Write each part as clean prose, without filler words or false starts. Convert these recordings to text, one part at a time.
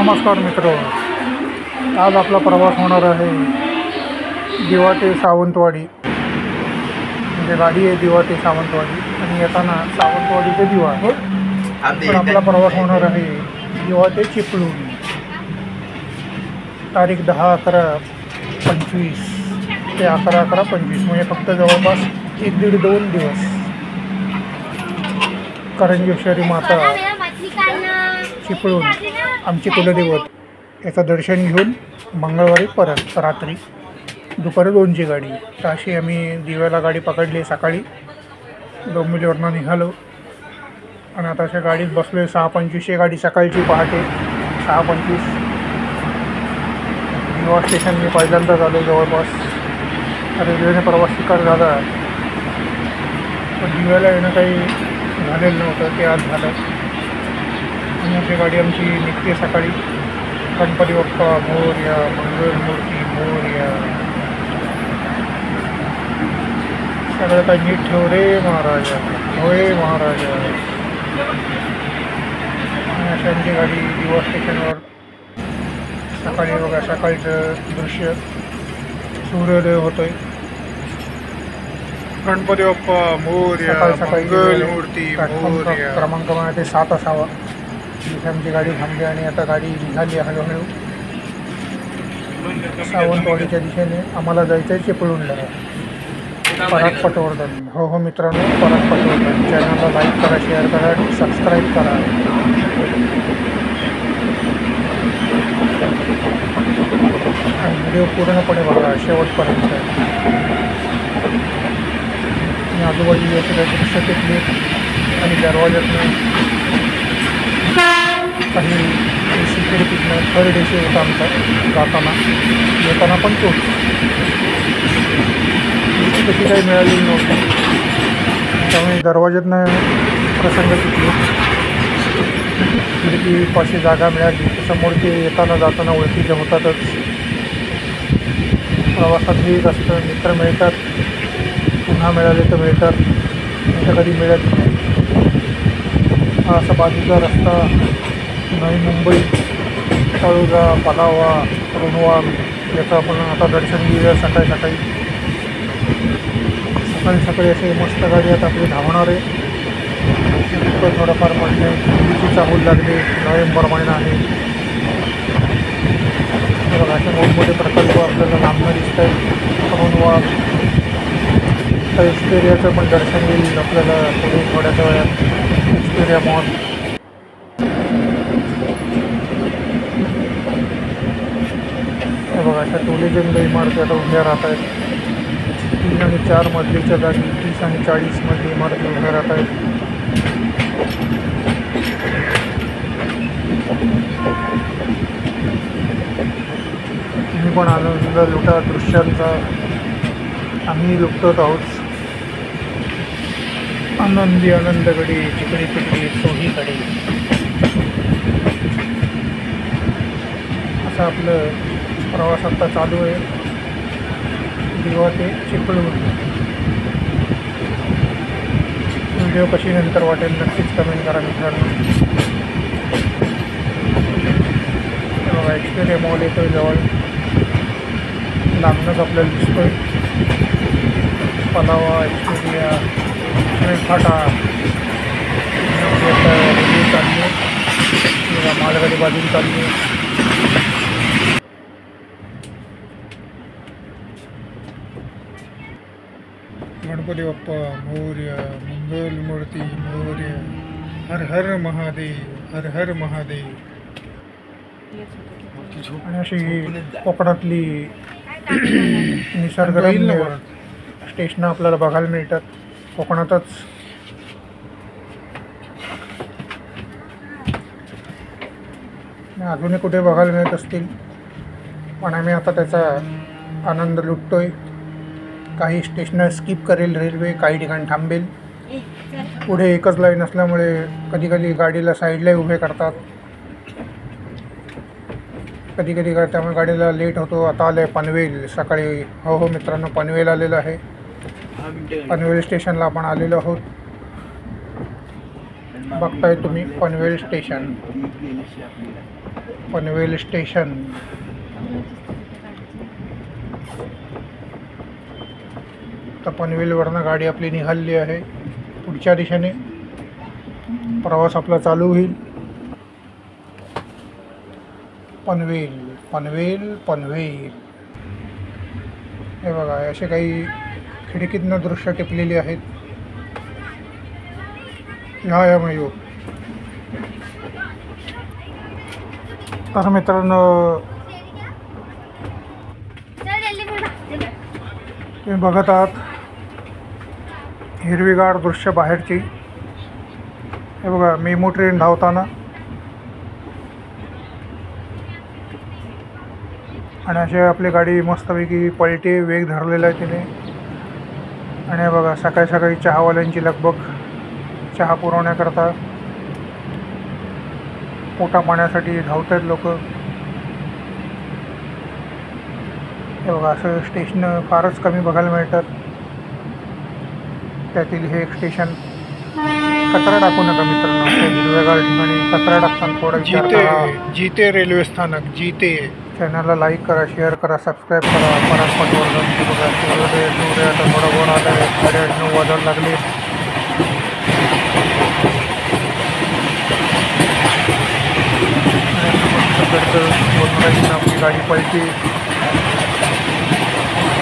नमस्कार मित्र, आज आपला प्रवास होणार आहे दिवा ते सावंतवाडी. म्हणजे गाडी आहे दिवा ते सावंतवाडी आणि येताना सावंतवाडी ते दिवा. पण आपला प्रवास होणार आहे दिवा ते चिपळूण. तारीख 10-11-25 ते 11-11-25 म्हणजे फक्त जवळपास 1-1.5-2 दिवस. करंजेश्वरी माता चिपळूण आमची कुलदैवत याचं दर्शन घेऊन मंगळवारी परत रात्री दुपारी 2ची गाडी. तर अशी आम्ही दिव्याला गाडी पकडली. सकाळी डोंबिवलीवरनं निघालो आणि आता अशा गाडीत बसलो आहे. 6:25 गाडी सकाळची, पहाटे 6:25. दिवा स्टेशन मी पहिल्यांदा झालो जवळपास. रेल्वेने प्रवास स्वीकार झाला पण दिव्याला येणं काही झालेलं नव्हतं, ते आज झालं. आणि आपली गाडी आमची निघते सकाळी. गणपती बाप्पा मोरया, मंगलमूर्ती मोरया. सगळं काही नीट ठेव रे महाराजा, होय महाराजा. आणि अशी आमची गाडी दिवा स्टेशनवर सकाळी बघा. सकाळचं दृश्य, सूर्योदय होतोय. गणपती बाप्पा मोरया, मंगलमूर्ती मोरया. क्रमांक मला ते 7 असावा. तिथे आमची गाडी थांबली आणि आता गाडी निघाली हळूहळू सावंतवाडीच्या दिशेने. आम्हाला जायचं आहे चिपळूणला, पराग पटवर्धन. हो मित्रांनो, पराग पटवर्धन चॅनलला लाईक करा, शेअर करा, सबस्क्राईब करा. आणि व्हिडिओ पूर्णपणे बघा शेवटपर्यंत. आणि आजूबाजूला याचे काही दृश्य घेतले आणि दरवाज्यातनं काही सिक्युरिटीतनं थर्ड एसी होता आमचा जाताना. येताना पण तोच. तशी काही मिळालेली नव्हती, त्यामुळे दरवाज्यातनं प्रसंग तिथले. खिडकीपाशी जागा मिळाली. समोरचे येताना जाताना ओळखीचे होतातच. प्रवासात हेच असतं, मित्र मिळतात, पुन्हा मिळाले तर मिळतात, नाही तर कधी मिळत नाही. हा असा बाजूचा रस्ता नवी मुंबई, तळोजा, पलावा, रोणवाल याचं आपण आता दर्शन घेऊया. सकाळी सकाळी असे मस्त गाडी आता आपली धावणार आहे. थोडंफार म्हणजे थंडीची चाहूल लागली. नोव्हेंबर महिना आहे. बघा असे मोठमोठे प्रकल्प आपल्याला लांबणं दिसत आहेत. रोणवाल तर एक्सपेरियाचं पण दर्शन घेईल आपल्याला पुढे थोड्याच वेळात. Xperia mall. बघा अशा टोलेजंग इमारती आता उभ्या राहत आहेत. 3 आणि 4 मजलीच्या जागी 30 आणि 40 मजली इमारती उभ्या राहत आहेत. तुम्ही पण आनंद लुटा दृश्यांचा. आम्ही लुटतोच आहोत. आनंदी आनंदगडी, जिकडे तिकडे चोहीकडे. असं आपलं प्रवास आता चालू आहे दिवा ते चिपळूण. व्हिडिओ कशी नंतर वाटेल नक्कीच कमेंट करा मित्रांनो. बघा एक्सपेरिया मॉल येतोय जवळ. लांबनंच आपल्याला दिसतोय पलावा, एक्सपेरिया, फाटा. रेल्वे चालली आहे, मालगाडी बाजून चालली आहे. गणपती बाप्पा मोरया, मंगलमूर्ती मोरया. हर हर महादेव, हर हर महादेव. आणि अशी कोकणातली निसर्गरम्य स्टेशनं आपल्याला बघायला मिळतात कोकणातच. अजूनही कुठे बघायला मिळत असतील, पण आम्ही आता त्याचा आनंद लुटतोय. काही स्टेशनं स्किप करेल रेल्वे, काही ठिकाणी थांबेल. पुढे एकच लाईन असल्यामुळे कधी कधी गाडीला साईडलाही उभे करतात. कधी त्यामुळे गाडीला लेट होतो. आता आलं आहे पनवेल सकाळी. हो मित्रांनो, पनवेल आलेलं आहे. पनवेल स्टेशनला आपण आलेलो आहोत. बघताय तुम्ही पनवेल स्टेशन. पनवेल स्टेशन. तर पनवेलवरनं गाडी आपली निघाली आहे. पुढच्या दिशेने प्रवास आपला चालू होईल. पनवेल पनवेल पनवेल. हे बघा असे काही खिडकीतनं दृश्य टिपलेली आहेत. ह्या मयूर. तर मित्रांनो तुम्ही बघत आहात हिरवीगार दृश्य बाहेरची. हे बघा मेमो ट्रेन धावताना आणि अशी आपली गाडी मस्तपैकी पलटी वेग धरलेला आहे तिने. आणि हे बघा सकाळी सकाळी चहावाल्यांची लगबग चहा पुरवण्याकरता पोटा पाण्यासाठी धावत आहेत लोक. हे बघा असं स्टेशन फारच कमी बघायला मिळतात. त्यातील हे एक स्टेशन. कचरा टाकू नका मित्रांनो. हिरव्यागार ठिकाणी कचरा टाकताना थोडा विचार करा. जीते रेल्वे स्थानक जीते. चॅनलला लाईक करा, शेअर करा, सबस्क्राईब करा. पराठपाटवर्धन बघा सूर्य आता थोडा वर आला आहे. 8:30 वाजायला लागले. आपली गाडी पळते.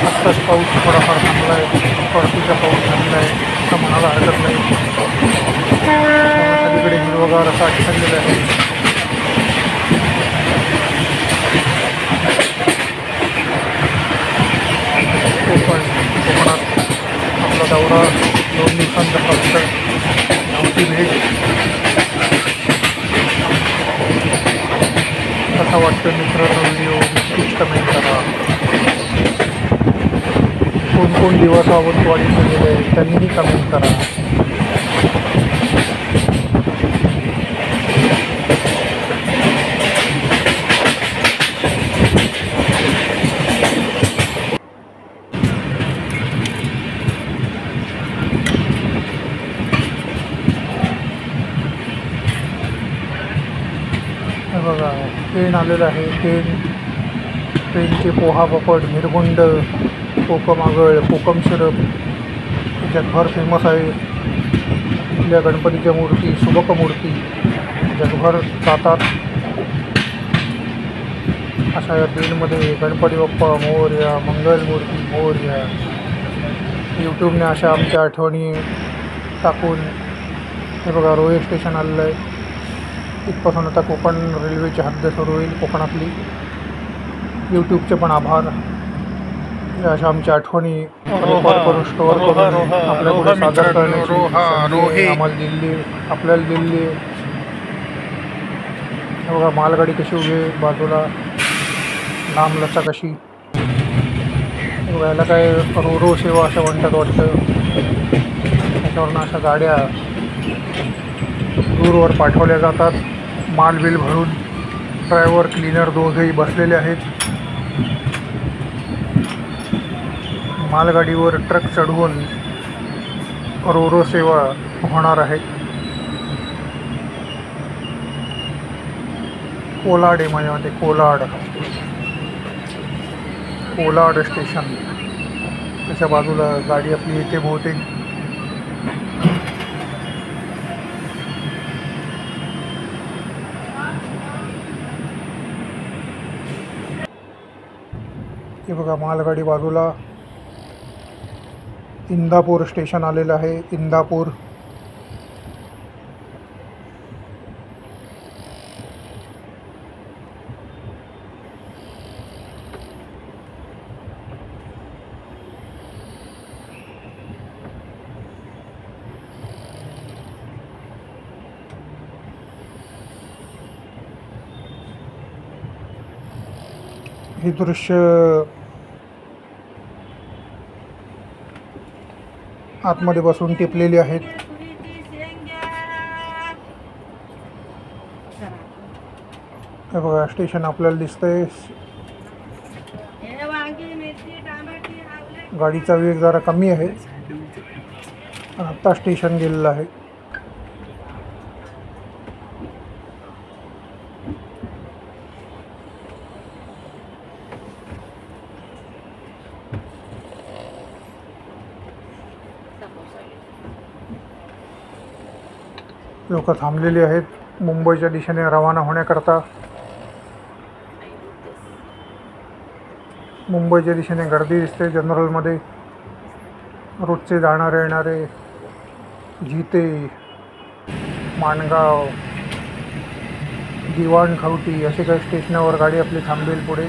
आत्ताच पाऊस थोडाफार थांबला आहे. परतीचा पाऊस थांबला आहे असं म्हणायला हरकत नाही. सगळीकडे हिरवगार असं आठवलेलं आहे. कोकणात आपला दौरा 2 दिवसांचा फक्त नव्हती भेट. कसा वाटतं मित्रांनो व्हिडिओ नक्कीच कमेंट करा. कोण दिवस सावंतवाडीत गेले त्यांनीही कमेंट करा. हे बघा ट्रेन आलेलं आहे. ट्रेनचे पोहा पापड, मिरगुंड, कोकमागळ, कोकम सिरप जगभर फेमस आहे. इथल्या गणपतीच्या मूर्ती, सुबक मूर्ती जगभर जातात. अशा या ट्रेनमध्ये गणपती बाप्पा मोरया, मंगलमूर्ती मोरया. यूट्यूबने अशा आमच्या आठवणी टाकून हे बघा रोहे स्टेशन आलेलं आहे. इथपासून आता कोकण रेल्वेची हद्द सुरू होईल कोकणातली. यूट्यूबचे पण आभार. अशा आमच्या आठवणी रेकॉर्ड करून स्टोअर करून आपल्याकडे सादर करण्याची आम्हाला दिल्ली आपल्याला दिल्ली. हे बघा मालगाडी कशी उभी आहे बाजूला लांब लचक अशी. याला काय रो सेवा असं म्हणतात वाटतं. त्याच्यावरनं अशा गाड्या दूरवर पाठवल्या जातात माल बिल भरून. ड्रायव्हर क्लीनर दोघेही बसलेले आहेत. मालगाडीवर ट्रक चढवून रो सेवा होणार आहे. कोलाड आहे माझ्या मते. कोलाड स्टेशन. त्याच्या बाजूला गाडी आपली येते बहुतेक. हे बघा मालगाडी बाजूला. इंदापूर स्टेशन आलेलं आहे. इंदापूर. हे दृश्य आतमध्ये बसून टिपलेली आहेत. हे बघा स्टेशन आपल्याला दिसतंय. गाडीचा वेग जरा कमी आहे. आता स्टेशन गेलेलं आहे. लोक थांबलेली आहेत मुंबईच्या दिशेने रवाना होण्याकरता. मुंबईच्या दिशेने गर्दी दिसते जनरलमध्ये. रोजचे जाणारे येणारे जिते, माणगाव, दिवाण खवटी असे काही स्टेशनावर गाडी आपली थांबेल पुढे.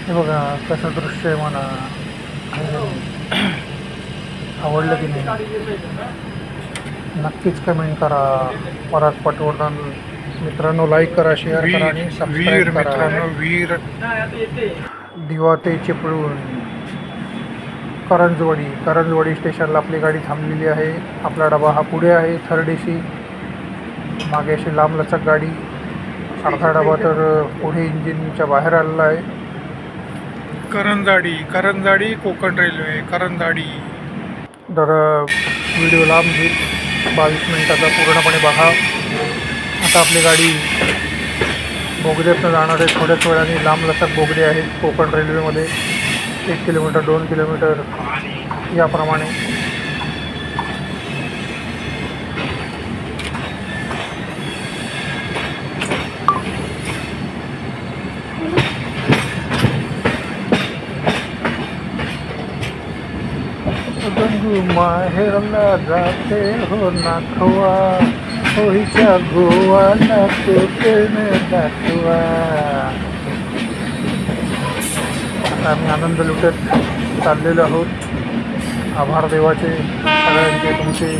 हे बघा कसं दृश्य आहे म्हणा. आवडलं की नाही नक्कीच कमेंट करा. परत पटवर्धन मित्रांनो लाईक करा, शेअर करा आणि सबस्क्राईब करा. मित्रांनो वीर दिवा ते चिपळूण करंजवाडी स्टेशनला आपली गाडी थांबलेली आहे. आपला डबा हा पुढे आहे थर्ड AC. मागे अशी लांबलचक गाडी. अर्धा डबा तर पुढे इंजिनच्या बाहेर आलेला आहे. करंजाडी कोकण रेल्वे करंजाडी. तर व्हिडिओ लांब घेईल 22 मिनिटाचा पूर्णपणे बघा. आता आपली गाडी बोगद्यातनं जाणार आहे. थोड्याच वेळाने लांबलचक बोगदे आहेत कोकण रेल्वेमध्ये. 1 किलोमीटर 2 किलोमीटर याप्रमाणे. गंगू माहेरला जाते हो नाखवा, होईच्या गोवाला तोटेने दाखवा. आता आम्ही आनंद लुटत चाललेलो आहोत. आभार देवाचे सगळ्यांचे तुमचे.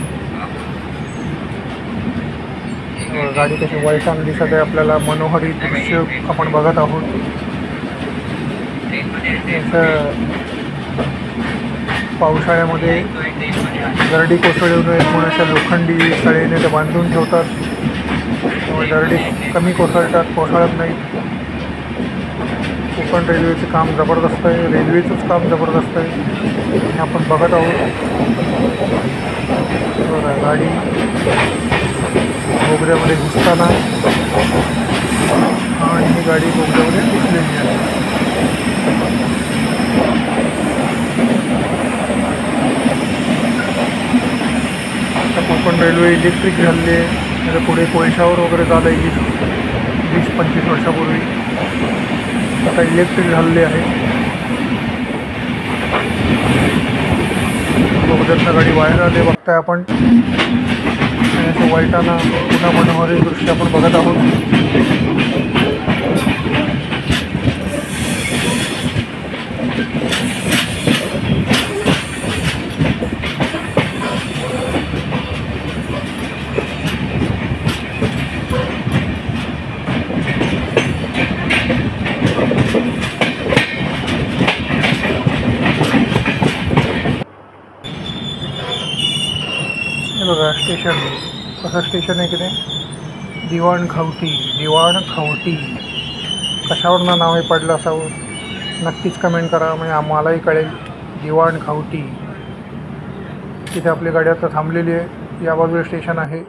गाडी कशी वैताग दिसत आहे आपल्याला. मनोहरी दृश्य आपण बघत आहोत. पावसाळ्यामध्ये दरडी कोसळू नये म्हणून अशा लोखंडी सळीने ते बांधून ठेवतात. त्यामुळे दरडी कमी कोसळत नाही. कोकण रेल्वेचं काम जबरदस्त आहे. रेल्वेचंच काम जबरदस्त आहे. आपण बघत आहोत. गाडी बोगद्यामध्ये घुसताना आणि ही गाडी बोगद्यामध्ये घुसलेली आहे. आता कोकण रेल्वे इलेक्ट्रिक झाली आहे. म्हणजे पुढे कोळशावर वगैरे झालं आहे 20-25 वर्षापूर्वी. आता इलेक्ट्रिक झालेली आहे. बोगद्यातनं गाडी बाहेर आली बघताय आपण. आणि वाईटाना पुन्हा मनोहरी दृश्य आपण बघत आहोत. बघा स्टेशन कसं स्टेशन आहे की नाही. दिवाण खवटी कशावरनं नाव हे पडलं असावं नक्कीच कमेंट करा. म्हणजे आम्हालाही कळेल. दिवाण खवटी तिथे आपली गाडी आता थांबलेली आहे. या बाजूला स्टेशन आहे.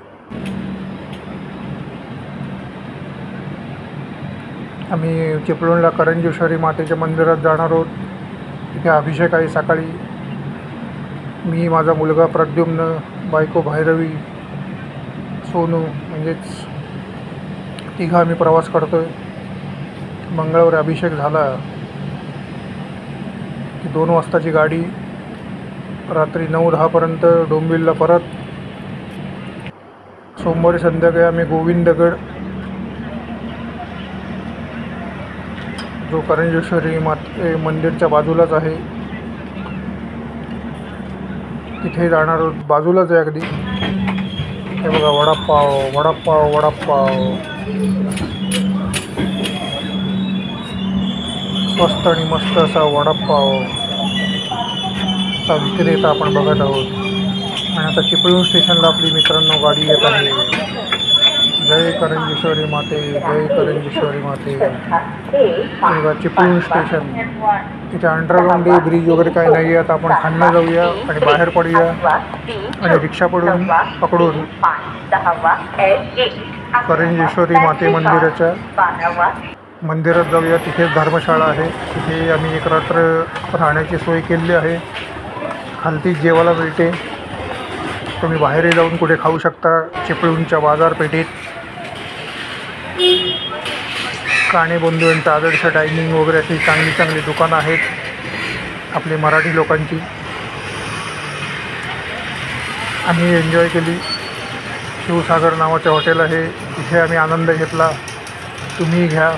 आम्ही चिपळूणला करंजेश्वरी मातेच्या मंदिरात जाणार आहोत. तिथे अभिषेक आहे सकाळी. मी, माझा मुलगा प्रद्युम्न, बायको भैरवी, सोनू म्हणजेच तिघं आम्ही प्रवास करतो आहे. मंगळवारी अभिषेक झाला की 2 वाजताची गाडी. रात्री 9-10पर्यंत डोंबिवलीला परत. सोमवारी संध्याकाळी आम्ही गोविंदगड जो करंजेश्वरी माते मंदिरच्या बाजूलाच आहे तिथे जाणार आहोत. बाजूलाच आहे अगदी. हे बघा वडापाव स्वस्त आणि मस्त असा वडापावचा विक्रेता आपण बघत आहोत. आणि आता चिपळूण स्टेशनला आपली मित्रांनो गाडी येत आहे. जय करंजेश्वरी माते, जय करंजेश्वरी माते. बघा चिपळूण स्टेशन. इथे अंडरग्राऊंड ब्रिज वगैरे काही नाही आहे. आता आपण खालनं जाऊया आणि बाहेर पडूया आणि रिक्षा पकडून करंजेश्वरी माते मंदिरात जाऊया. तिथे धर्मशाळा आहे. तिथे आम्ही एक रात्र राहण्याची सोय केलेली आहे. खालती जेवायला मिळते. तुम्ही बाहेरही जाऊन कुठे खाऊ शकता. चिपळूणच्या बाजारपेठेत काणे बंधू यांचं आदर्श डायनिंग वगैरे अशी चांगली चांगली दुकानं आहेत आपली मराठी लोकांची. आम्ही एन्जॉय केली. शिवसागर नावाचे हॉटेल आहे, तिथे आम्ही आनंद घेतला. तुम्ही घ्या.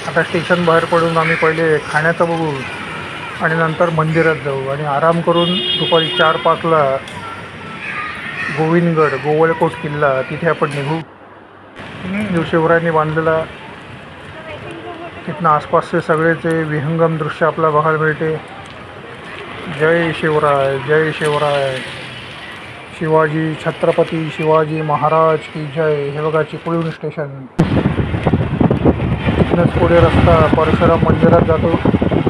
आता स्टेशन बाहेर पडून आम्ही पहिले खाण्याचं बघू आणि नंतर मंदिरात जाऊ आणि आराम करून दुपारी 4-5ला गोविंदगड गोवळकोट किल्ला तिथे आपण निघू. जो शिवरायांनी बांधलेला, तिथनं आसपासचे सगळेचे विहंगम दृश्य आपल्याला बघायला मिळते. जय शिवराय, जय शिवराय. शिवाजी छत्रपती शिवाजी महाराज की जय. हे बघा चिपळूण स्टेशन. तिथनंच पुढे रस्ता परशुराम मंदिरात जातो,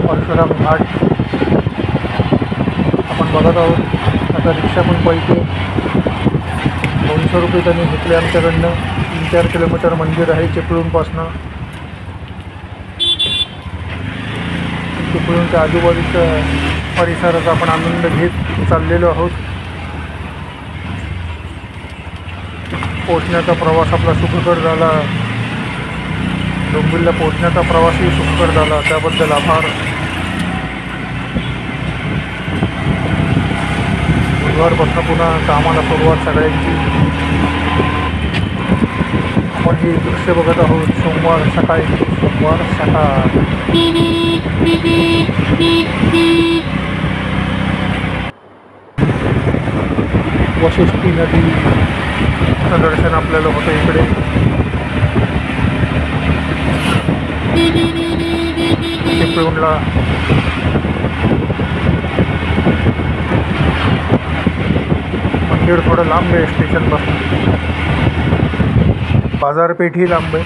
परशुराम घाट आपण बघत आहोत. आता रिक्षा पण पळते. 200 रुपये त्यांनी घेतले आमच्याकडनं. 3-4 किलोमीटर मंदिर आहे चिपळूणपासनं. चिपळूणच्या आजूबाजूच्या परिसराचा आपण आनंद घेत चाललेलो आहोत. पोचण्याचा प्रवास आपला सुखकर झाला. डोंबिवलीला पोचण्याचा प्रवासही सुखकर झाला, त्याबद्दल आभार. बुधवारपासून पुन्हा कामाला सुरुवात सगळ्यांची. आपण ही दृश्य बघत आहोत सोमवार सकाळी. सोमवार सकाळ. वशिष्ठी नदीचं दर्शन आपल्याला होतं इकडे. चिपळूणला मंदिर थोडं लांब आहे स्टेशनपासून. बाजारपेठही लांब आहे.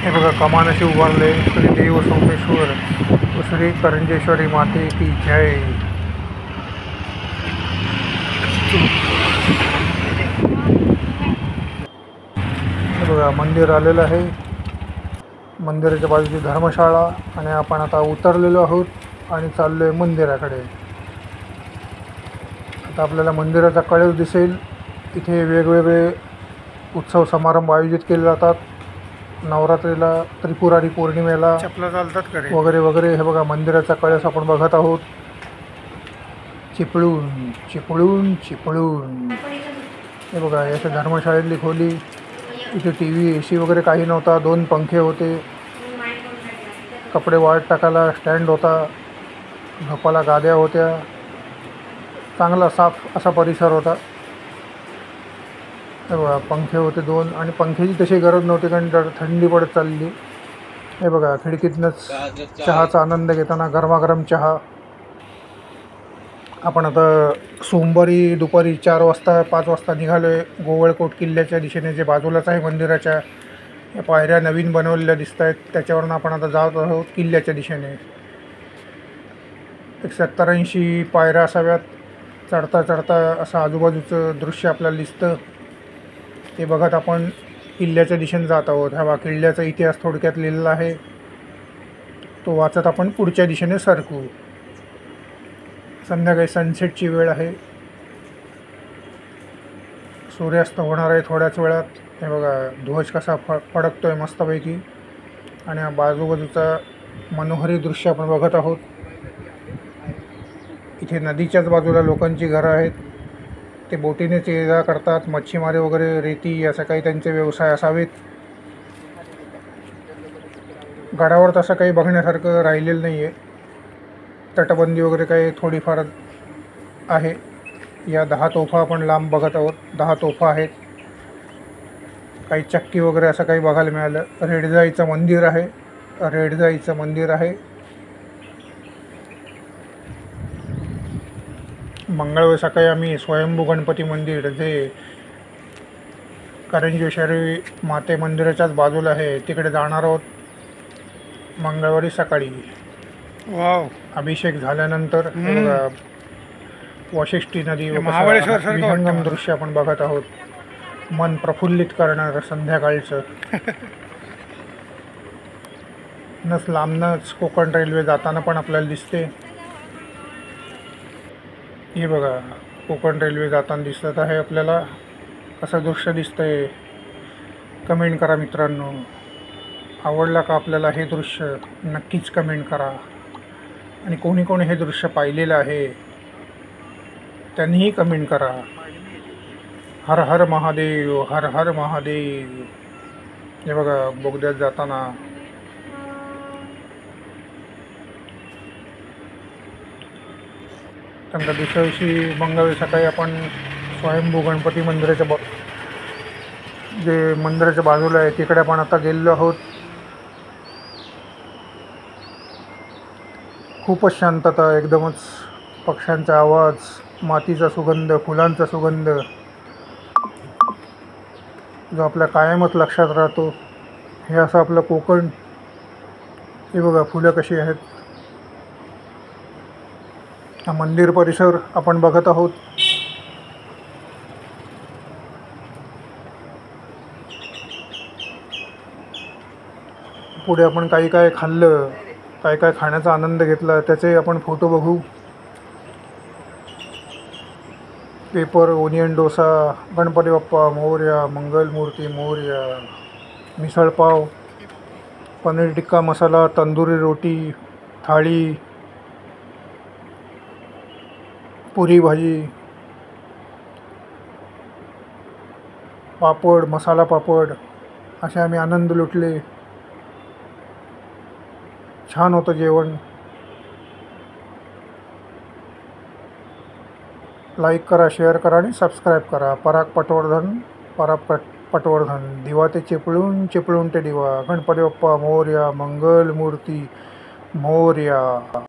हे बघा कमान अशी उभारले. श्री देव सोमेश्वर व श्री करंजेश्वरी माते की जय. हे बघा मंदिर आलेलं आहे. मंदिराच्या बाजूची धर्मशाळा आणि आपण आता उतरलेलो आहोत आणि चाललो आहे मंदिराकडे. आता आपल्याला मंदिराचा कळस दिसेल. इथे वेगवेगळे उत्सव समारंभ आयोजित केले जातात. नवरात्रीला, त्रिपुरारी पौर्णिमेला चपला चालतात वगैरे वगैरे. हे बघा मंदिराचा कळस आपण बघत आहोत. चिपळूण चिपळूण चिपळूण. हे बघा याच्या धर्मशाळेतली खोली. इथे TV, AC वगैरे काही नव्हता. 2 पंखे होते. कपडे वाळत टाकायला स्टँड होता. झोपाला गाद्या होत्या. चांगला साफ असा परिसर होता. हे बघा पंखे होते 2 आणि पंख्याची तशी गरज नव्हती कारण थंडी पडत चालली. हे बघा खिडकीतनंच चहाचा आनंद घेताना गरमागरम चहा. आपण आता सोमवारी दुपारी 4-5 वाजता निघालो आहे गोवळकोट किल्ल्याच्या दिशेने, जे बाजूलाच आहे मंदिराच्या. या पायऱ्या नवीन बनवलेल्या दिसत आहेत, त्याच्यावरून आपण आता जात आहोत किल्ल्याच्या दिशेने. 70-80 पायऱ्या असाव्यात. चढता चढता असं आजूबाजूचं दृश्य आपल्याला दिसतं. ते बघत आपण किल्ल्याच्या दिशेने जात आहोत. हा किल्ल्याचा इतिहास थोडक्यात लिहिलेला आहे, तो वाचत आपण पुढच्या दिशेने सरकू. संध्याकाळी सनसेटची वेळ आहे. सूर्यास्त होणार आहे थोड्याच वेळात. हे बघा ध्वज कसा फडकतो आहे मस्तपैकी आणि बाजूबाजूचा मनोहरी दृश्य आपण बघत आहोत. इथे नदीच्याच बाजूला लोकांची घरं आहेत. ते बोटीनेच ये जा करतात. मच्छीमारी वगैरे, रेती असं काही त्यांचे व्यवसाय असावेत. गडावर तसं काही बघण्यासारखं राहिलेलं नाही आहे. तटबंदी वगैरे काही थोडीफार आहे. या 10 तोफा आपण लांब बघत आहोत. 10 तोफा आहेत. काही चक्की वगैरे असं काही बघायला मिळालं. रेडजाईचं मंदिर आहे. रेडजाईचं मंदिर आहे. मंगळवारी सकाळी आम्ही स्वयंभू गणपती मंदिर, जे करंजेश्वरी माते मंदिराच्याच बाजूला आहे, तिकडे जाणार आहोत मंगळवारी सकाळी. वाव. अभिषेक झाल्यानंतर वशिष्ठी नदी विहंगम दृश्य आपण बघत आहोत. मन प्रफुल्लित करणारं संध्याकाळचं. लांबनंच कोकण रेल्वे जाताना पण आपल्याला दिसते. हे बघा, कोकण रेल्वे जाताना दिसत आहे आपल्याला. असं दृश्य दिसतंय. कमेंट करा मित्रांनो. आवडला का आपल्याला हे दृश्य? नक्कीच कमेंट करा. आणि कोणी कोणी हे दृश्य पाहिलेलं आहे त्यांनीही कमेंट करा. हर हर महादेव, हर हर महादेव. हे बघा, बोगद्यात जाताना त्यांना दुसऱ्या दिवशी मंगळवारी सकाळी आपण स्वयंभू गणपती मंदिराच्या जे मंदिराच्या बाजूला आहे तिकडे आपण आता गेलेलो आहोत. खूपच शांतता, एकदमच पक्ष्यांचा आवाज, मातीचा सुगंध, फुलांचा सुगंध जो आपल्या कायमच लक्षात राहतो. हे असं आपलं कोकण. हे बघा, फुलं कशी आहेत. हा मंदिर परिसर आपण बघत आहोत. पुढे आपण काही काय खाल्लं, काय काय खाण्याचा आनंद घेतला त्याचे आपण फोटो बघू. पेपर ओनियन डोसा, गणपती बाप्पा मोरया, मंगलमूर्ती मोरया, मिसळपाव, पनीर टिक्का मसाला, तंदुरी रोटी, थाळी, पुरी भाजी, पापड, मसाला पापड असे आम्ही आनंद लुटले. छान होतं जेवण. लाईक करा, शेअर करा आणि सबस्क्राईब करा. पराग पटवर्धन. दिवा ते चिपळूण, चिपळूण ते दिवा. गणपती बाप्पा मोरया, मंगलमूर्ती मोरया.